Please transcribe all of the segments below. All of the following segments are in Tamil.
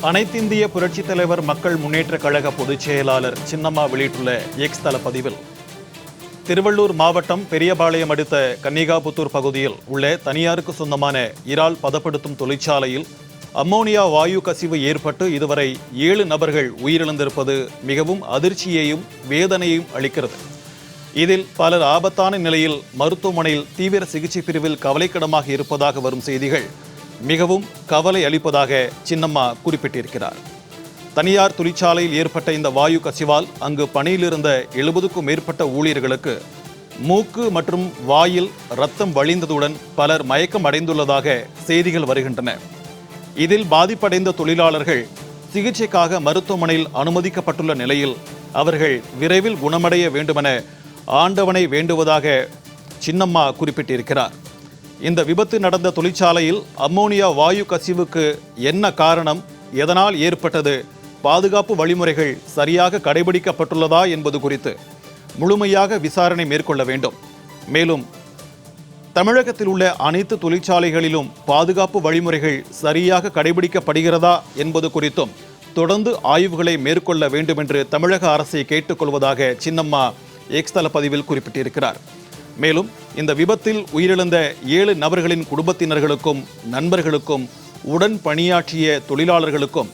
அனைத்திந்திய புரட்சித் தலைவர் மக்கள் முன்னேற்றக் கழக பொதுச் செயலாளர் சின்னம்மா வெளியிட்டுள்ள எக்ஸ் தள பதிவில், திருவள்ளூர் மாவட்டம் பெரியபாளையம் அடுத்த கன்னிகாபுத்தூர் பகுதியில் உள்ள தனியாருக்கு சொந்தமான இறால் பதப்படுத்தும் தொழிற்சாலையில் அம்மோனியா வாயு கசிவு ஏற்பட்டு இதுவரை 7 நபர்கள் உயிரிழந்திருப்பது மிகவும் அதிர்ச்சியையும் வேதனையையும் அளிக்கிறது. இதில் பலர் ஆபத்தான நிலையில் மருத்துவமனையில் தீவிர சிகிச்சை பிரிவில் கவலைக்கிடமாக இருப்பதாக வரும் செய்திகள் மிகவும் கவலை அளிப்பதாக சின்னம்மா குறிப்பிட்டிருக்கிறார். தனியார் தொழிற்சாலையில் ஏற்பட்ட இந்த வாயு கசிவால் அங்கு பணியில் இருந்த 70க்கும் மேற்பட்ட ஊழியர்களுக்கு மூக்கு மற்றும் வாயில் இரத்தம் வழிந்ததுடன் பலர் மயக்கம் அடைந்துள்ளதாக செய்திகள் வருகின்றன. இதில் பாதிப்படைந்த தொழிலாளர்கள் சிகிச்சைக்காக மருத்துவமனையில் அனுமதிக்கப்பட்டுள்ள நிலையில் அவர்கள் விரைவில் குணமடைய வேண்டுமென ஆண்டவனை வேண்டுவதாக சின்னம்மா குறிப்பிட்டிருக்கிறார். இந்த விபத்து நடந்த தொழிற்சாலையில் அம்மோனியா வாயு கசிவுக்கு என்ன காரணம், எதனால் ஏற்பட்டது, பாதுகாப்பு வழிமுறைகள் சரியாக கடைபிடிக்கப்பட்டுள்ளதா என்பது குறித்து முழுமையாக விசாரணை மேற்கொள்ள வேண்டும். மேலும் தமிழகத்தில் உள்ள அனைத்து தொழிற்சாலைகளிலும் பாதுகாப்பு வழிமுறைகள் சரியாக கடைபிடிக்கப்படுகிறதா என்பது குறித்தும் தொடர்ந்து ஆய்வுகளை மேற்கொள்ள வேண்டும் என்று தமிழக அரசை கேட்டுக்கொள்வதாக சின்னம்மா எக்ஸ் தள பதிவில் குறிப்பிட்டிருக்கிறார். மேலும் இந்த விபத்தில் உயிரிழந்த 7 நபர்களின் குடும்பத்தினர்களுக்கும் நண்பர்களுக்கும் உடன் பணியாற்றிய தொழிலாளர்களுக்கும்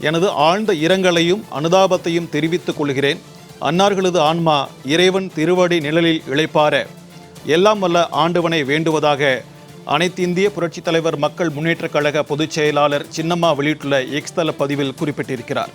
எனது ஆழ்ந்த இரங்கலையும் அனுதாபத்தையும் தெரிவித்துக் கொள்கிறேன். அன்னார்களது ஆன்மா இறைவன் திருவடி நிழலில் இளைப்பார எல்லாம் வல்ல ஆண்டவனை வேண்டுவதாக அனைத்திந்திய புரட்சித் தலைவர் மக்கள் முன்னேற்றக் கழக பொதுச் செயலாளர் சின்னம்மா வெளியிட்டுள்ள எக்ஸ் தள பதிவில் குறிப்பிட்டிருக்கிறார்.